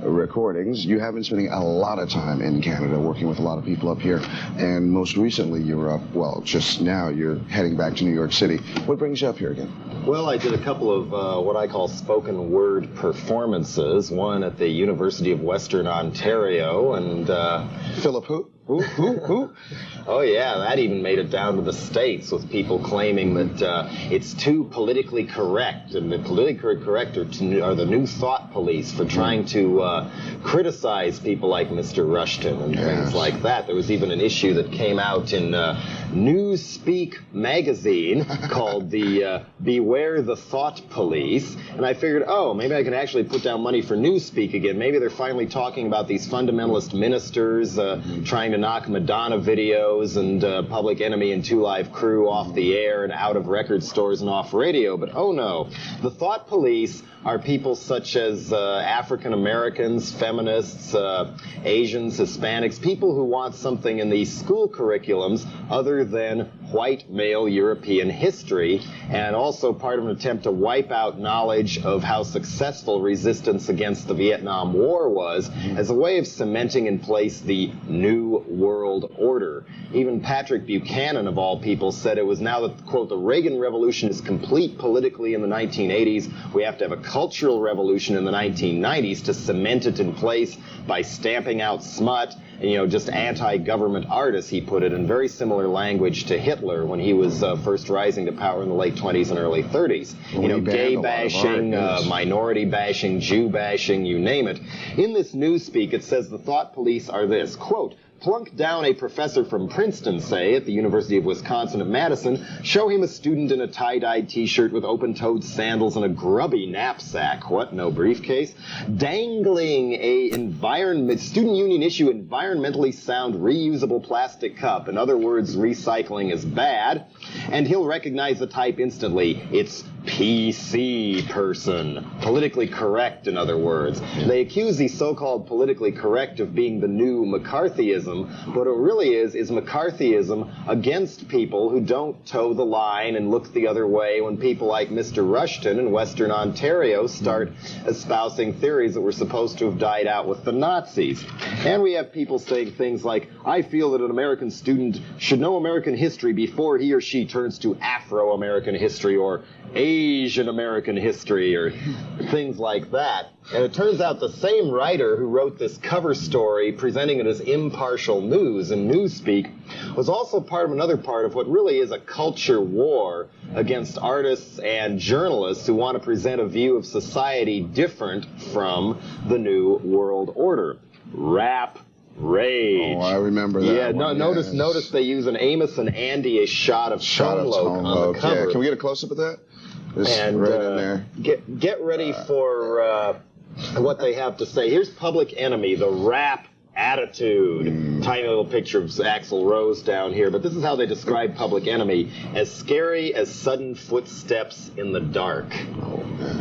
recordings. You have been spending a lot of time in Canada working with a lot of people up here, and most recently you were up, well, just now you're heading back to New York City. What brings you up here again? Well, I did a couple of what I call spoken word performances, one at the University of Western Ontario, and Philip who? Who? Oh, yeah, that even made it down to the States with people claiming that it's too politically correct, and the politically correct are the new thought police for trying to criticize people like Mr. Rushton and things like that. There was even an issue that came out in Newspeak magazine called the Beware the Thought Police, and I figured, oh, maybe I can actually put down money for Newspeak again. Maybe they're finally talking about these fundamentalist ministers trying to knock Madonna videos and Public Enemy and Two Live Crew off the air and out of record stores and off radio. But oh no, the thought police are people such as African Americans, feminists, Asians, Hispanics, people who want something in these school curriculums other than white male European history, and also part of an attempt to wipe out knowledge of how successful resistance against the Vietnam War was as a way of cementing in place the New World Order. Even Patrick Buchanan, of all people, said it was now that, quote, the Reagan Revolution is complete politically in the 1980s. We have to have a cultural revolution in the 1990s to cement it in place by stamping out smut and, just anti-government artists, he put it in very similar language to Hitler when he was first rising to power in the late 20s and early 30s. Gay bashing, minority bashing, Jew bashing, you name it. In this newspeak, it says the thought police are this, quote, plunk down a professor from Princeton, say, at the University of Wisconsin at Madison, show him a student in a tie-dyed t-shirt with open-toed sandals and a grubby knapsack. What, no briefcase? Dangling a student union issue environmentally sound reusable plastic cup. In other words, recycling is bad. And he'll recognize the type instantly. It's PC person. Politically correct, in other words. They accuse the so-called politically correct of being the new McCarthyism. What it really is McCarthyism against people who don't toe the line and look the other way when people like Mr. Rushton in Western Ontario start espousing theories that were supposed to have died out with the Nazis. And we have people saying things like, I feel that an American student should know American history before he or she turns to Afro-American history or Asian American history or things like that. And it turns out the same writer who wrote this cover story presenting it as impartial news in Newspeak was also part of another part of what really is a culture war against artists and journalists who want to present a view of society different from the New World Order. Rap rage. Oh, I remember that. Yeah, notice they use an Amos and Andy a shot of Tone Loc on the cover. Yeah. Can we get a close-up of that? And right in there. Get ready for what they have to say. Here's Public Enemy, the rap attitude. Tiny little picture of Axl Rose down here, but this is how they describe Public Enemy: as scary as sudden footsteps in the dark.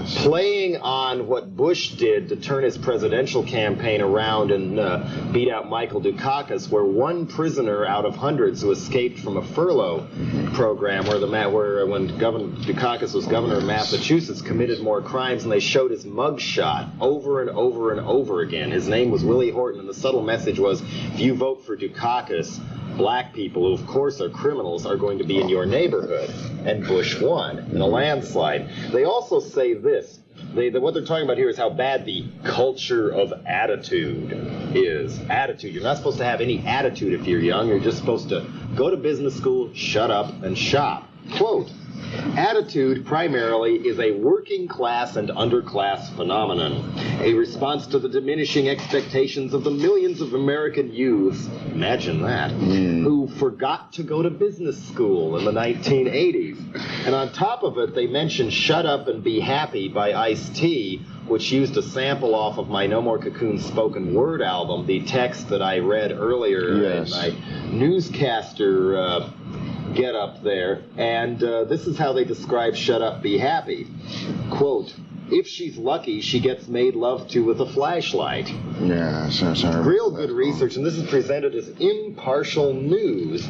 Playing on what Bush did to turn his presidential campaign around and beat out Michael Dukakis, where one prisoner out of hundreds who escaped from a furlough program where when Dukakis was governor of Massachusetts, committed more crimes, and they showed his mugshot over and over and over again. His name was Willie Horton, and the subtle message was, if you vote for Dukakis, black people, who of course are criminals, are going to be in your neighborhood. And Bush won in a landslide. They also say this. What they're talking about here is how bad the culture of attitude is. Attitude. You're not supposed to have any attitude if you're young. You're just supposed to go to business school, shut up, and shop. Quote, attitude primarily is a working class and underclass phenomenon, a response to the diminishing expectations of the millions of American youths, imagine that, who forgot to go to business school in the 1980s. And on top of it, they mention Shut Up and Be Happy by Ice-T, which used a sample off of my No More Cocoon spoken word album, the text that I read earlier in my newscaster get up there, and this is how they describe Shut Up, Be Happy. Quote, if she's lucky, she gets made love to with a flashlight. Yeah, sorry. Real good research, and this is presented as impartial news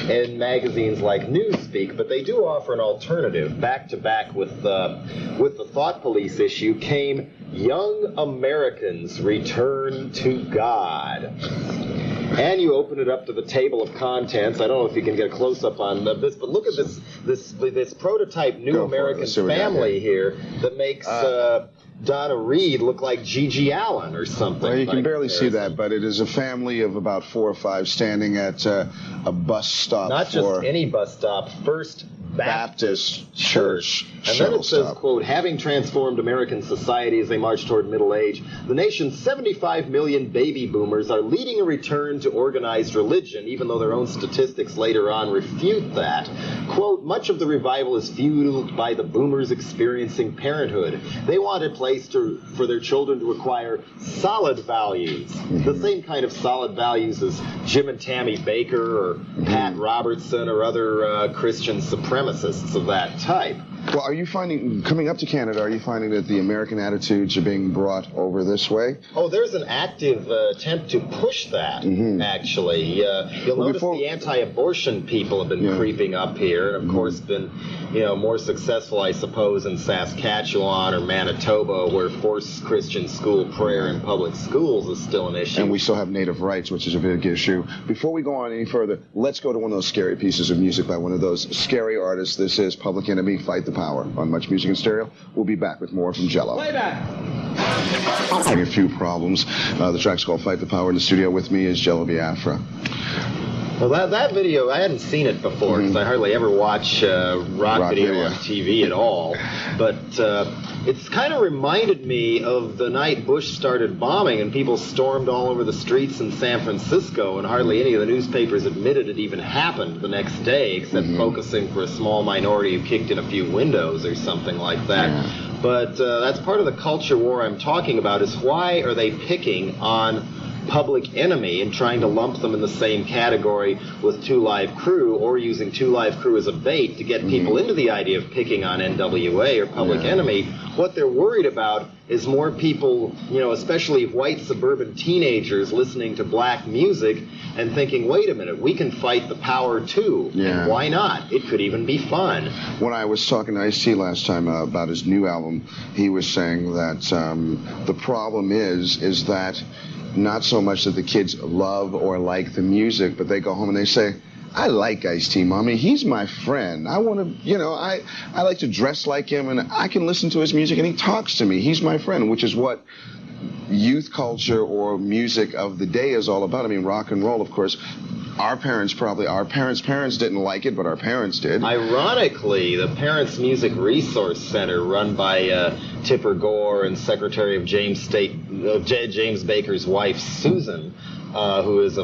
in magazines like Newspeak, but they do offer an alternative. Back to back with the Thought Police issue came Young Americans Return to God. And you open it up to the table of contents. I don't know if you can get a close-up on this, but look at this prototype New American family here that makes Donna Reed look like Gigi Allen or something. Well, you can barely see that, but it is a family of about 4 or 5 standing at a bus stop. Not just any bus stop. First Baptist Church. And then it says, quote, having transformed American society as they march toward middle age, the nation's 75 million baby boomers are leading a return to organized religion, even though their own statistics later on refute that. Quote, much of the revival is fueled by the boomers experiencing parenthood. They want a place for their children to acquire solid values, the same kind of solid values as Jim and Tammy Baker or Pat Robertson or other Christian supremacists of that type. Well, are you finding, coming up to Canada, are you finding that the American attitudes are being brought over this way? Oh, there's an active attempt to push that, actually. You'll notice the anti-abortion people have been creeping up here, and of course been, more successful, I suppose, in Saskatchewan or Manitoba, where forced Christian school prayer in public schools is still an issue. And we still have native rights, which is a big issue. Before we go on any further, let's go to one of those scary pieces of music by one of those scary artists. This is Public Enemy, Fight the Power on Much Music in Stereo. We'll be back with more from Jello. Playback. Having a few problems. The track's called Fight the Power. In the studio with me is Jello Biafra. Well, that video, I hadn't seen it before because I hardly ever watch rock video on TV at all. But it's kind of reminded me of the night Bush started bombing and people stormed all over the streets in San Francisco, and hardly any of the newspapers admitted it even happened the next day, except focusing for a small minority who kicked in a few windows or something like that. Yeah. But that's part of the culture war I'm talking about, is why are they picking on Public Enemy and trying to lump them in the same category with Two Live Crew, or using Two Live Crew as a bait to get people into the idea of picking on NWA or Public Enemy. What they're worried about is more people, especially white suburban teenagers, listening to black music and thinking, wait a minute, we can fight the power too. Yeah. And why not? It could even be fun. When I was talking to Ice-T last time about his new album, he was saying that the problem is that not so much that the kids love or like the music, but they go home and they say, I like Ice-T, Mommy. He's my friend. I want to, I like to dress like him, and I can listen to his music, and he talks to me. He's my friend, which is what youth culture or music of the day is all about. I mean, rock and roll, of course. Our parents didn't like it, but our parents did. Ironically, the Parents Music Resource Center, run by Tipper Gore and Secretary of James Baker's wife, Susan, who is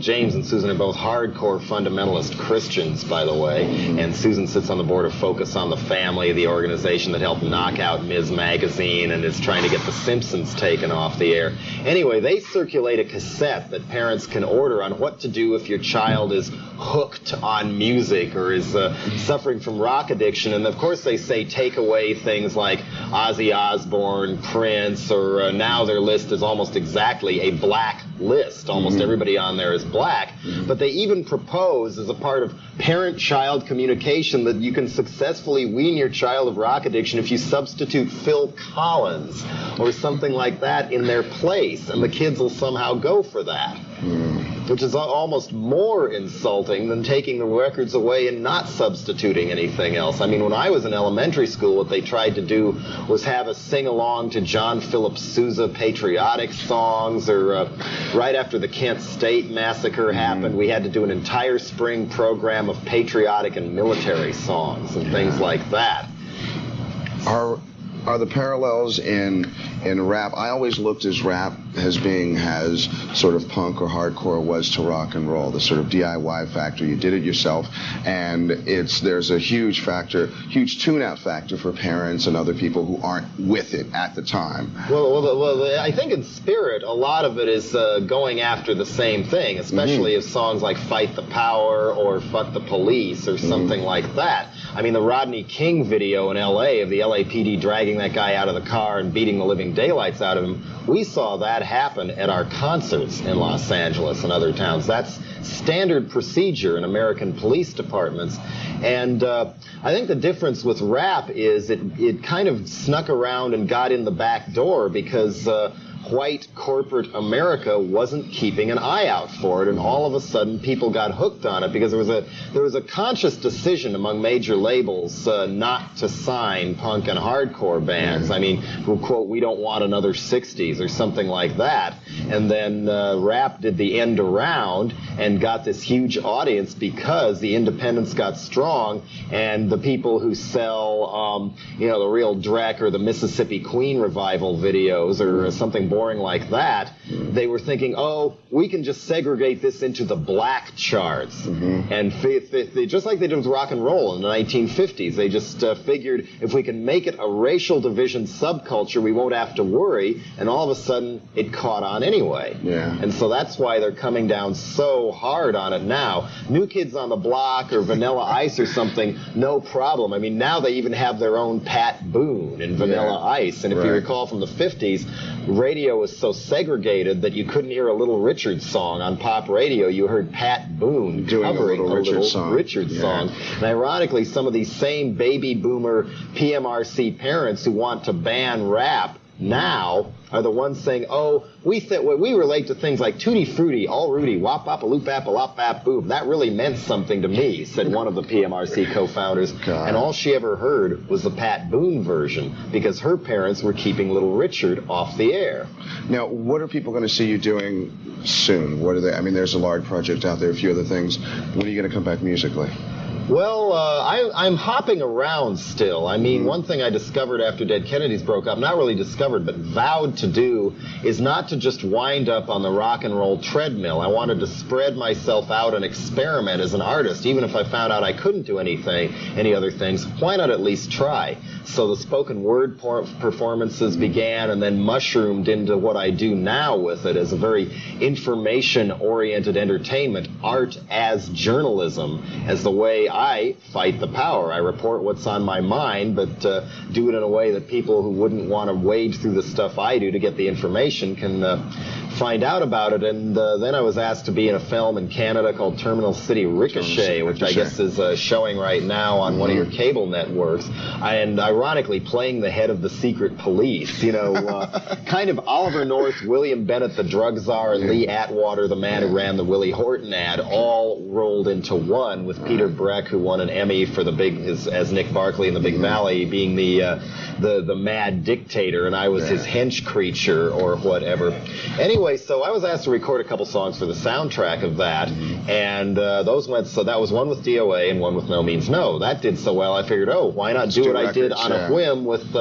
James and Susan are both hardcore fundamentalist Christians, by the way, and Susan sits on the board of Focus on the Family, the organization that helped knock out Ms. Magazine and is trying to get The Simpsons taken off the air. Anyway, they circulate a cassette that parents can order on what to do if your child is hooked on music or is suffering from rock addiction, and of course they say take away things like Ozzy Osbourne, Prince, or now their list is almost exactly a black list. Almost everybody on there is black, but they even propose as a part of parent-child communication that you can successfully wean your child of rock addiction if you substitute Phil Collins or something like that in their place, and the kids will somehow go for that. Which is almost more insulting than taking the records away and not substituting anything else. I mean, when I was in elementary school, what they tried to do was have us sing along to John Philip Sousa patriotic songs, or right after the Kent State massacre happened, we had to do an entire spring program of patriotic and military songs and things like that. Are the parallels in in rap, I always looked as rap as sort of punk or hardcore was to rock and roll, the sort of DIY factor. You did it yourself, and there's a huge tune-out factor for parents and other people who aren't with it at the time. Well, I think in spirit, a lot of it is going after the same thing, especially if songs like Fight the Power or Fuck the Police or something like that. I mean, the Rodney King video in L.A. of the LAPD dragging that guy out of the car and beating the living daylights out of him, we saw that happen at our concerts in Los Angeles and other towns. That's standard procedure in American police departments. And I think the difference with rap is it kind of snuck around and got in the back door because white corporate America wasn't keeping an eye out for it, and all of a sudden people got hooked on it because there was a conscious decision among major labels not to sign punk and hardcore bands. I mean, quote, "We don't want another 60s" or something like that. And then rap did the end around and got this huge audience because the independents got strong, and the people who sell the Real Drek or the Mississippi Queen revival videos or something boring like that, they were thinking, oh, we can just segregate this into the black charts. And they, just like they did with rock and roll in the 1950s, they just figured if we can make it a racial division subculture, we won't have to worry, and all of a sudden it caught on anyway. And so that's why they're coming down so hard on it now. New Kids on the Block or Vanilla Ice or something, no problem. I mean, now they even have their own Pat Boone in Vanilla Ice, and if you recall from the 50s, radio was so segregated that you couldn't hear a Little Richard song on pop radio. You heard Pat Boone covering a Little Richard song. And ironically, some of these same baby boomer PMRC parents who want to ban rap now are the ones saying, oh, we relate to things like Tutti Frutti, All Rudy, Wop Bop a Loop Bap a Lop Bap Boom. That really meant something to me, said one of the PMRC co-founders. And all she ever heard was the Pat Boone version because her parents were keeping Little Richard off the air. Now, what are people going to see you doing soon? What are they? I mean, there's a large project out there, a few other things. When are you going to come back musically? Well, I'm hopping around still. I mean, one thing I discovered after Dead Kennedys broke up, not really discovered, but vowed to do, is not to just wind up on the rock and roll treadmill. I wanted to spread myself out and experiment as an artist. Even if I found out I couldn't do any other things, why not at least try? So the spoken word performances began and then mushroomed into what I do now with it as a very information-oriented entertainment, art as journalism, as the way I fight the power. I report what's on my mind, but do it in a way that people who wouldn't want to wade through the stuff I do to get the information can find out about it. And then I was asked to be in a film in Canada called Terminal City Ricochet, which I guess is showing right now on one of your cable networks. And ironically, playing the head of the secret police, kind of Oliver North, William Bennett, the drug czar, and Lee Atwater, the man who ran the Willie Horton ad, all rolled into one, with Peter Breck, who won an Emmy for as Nick Barkley in The Big Valley, being the mad dictator, and I was his hench creature or whatever. Anyway, so I was asked to record a couple songs for the soundtrack of that, and those went, so that was one with DOA and one with No Means No. That did so well, I figured, why not do what I did on a whim with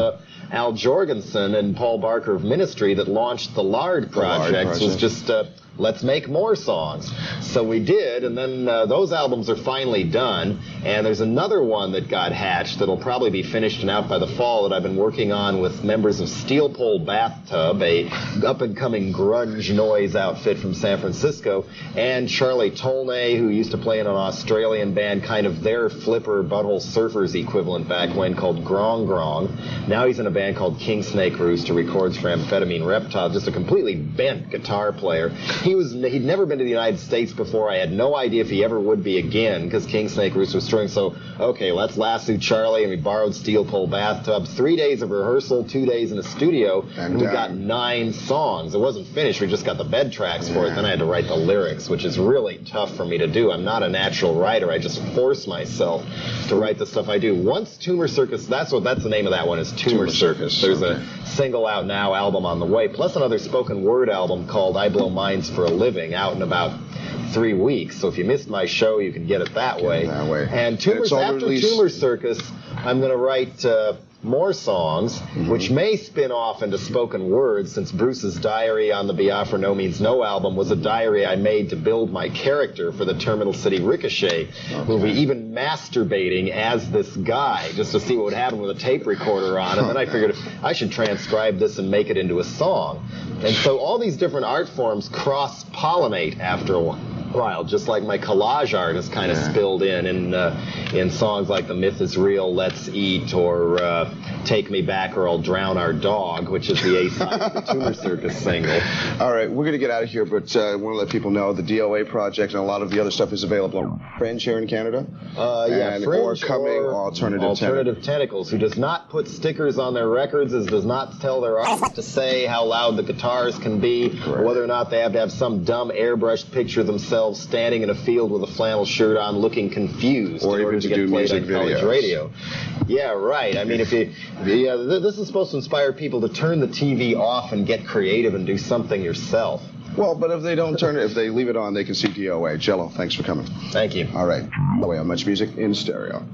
Al Jorgensen and Paul Barker of Ministry that launched the Lard Project. Was just let's make more songs. So we did, and then those albums are finally done, and there's another one that got hatched that'll probably be finished and out by the fall that I've been working on with members of Steel Pole Bathtub, a up-and-coming grunge noise outfit from San Francisco, and Charlie Tolnay, who used to play in an Australian band, kind of their Flipper Butthole Surfers equivalent back when, called Grong Grong. Now he's in a band called King Snake Rooster, records for Amphetamine Reptile, just a completely bent guitar player. He'd never been to the United States before. I had no idea if he ever would be again, because King Snake Rooster was touring. So, okay, let's lasso Charlie, and we borrowed Steel Pole Bathtub. 3 days of rehearsal, 2 days in the studio, and we got 9 songs. It wasn't finished. We just got the bed tracks for it. Then I had to write the lyrics, which is really tough for me to do. I'm not a natural writer. I just force myself to write the stuff I do. Once Tumor Circus, that's the name of that one, is Tumor Circus. There's a single out now, album on the way, plus another spoken word album called I Blow Minds for a Living, out in about 3 weeks. So if you missed my show, you can get it that way. And after Tumor Circus, I'm going to write more songs, which may spin off into spoken words, since Bruce's diary on the Biafra No Means No album was a diary I made to build my character for the Terminal City Ricochet movie, even masturbating as this guy, just to see what would happen with a tape recorder on. And then I figured I should transcribe this and make it into a song. And so all these different art forms cross-pollinate after a while, just like my collage art is kind of spilled in songs like The Myth Is Real, Let's Eat, or Take Me Back or I'll Drown Our Dog, which is the A-side of the Tumor Circus single. All right, we're going to get out of here, but I want to let people know the DOA project and a lot of the other stuff is available on Fringe here in Canada. Fringe or coming Alternative Tentacles, who does not put stickers on their records, does not tell their artists to say how loud the guitars can be, or whether or not they have to have some dumb airbrushed picture of themselves standing in a field with a flannel shirt on looking confused or in order even to do get played music on college videos. radio. Yeah, right. I mean, this is supposed to inspire people to turn the TV off and get creative and do something yourself. Well, but if they don't turn it, if they leave it on, they can see DOA. Jello, thanks for coming. Thank you. All right. By the way, on Much Music in Stereo.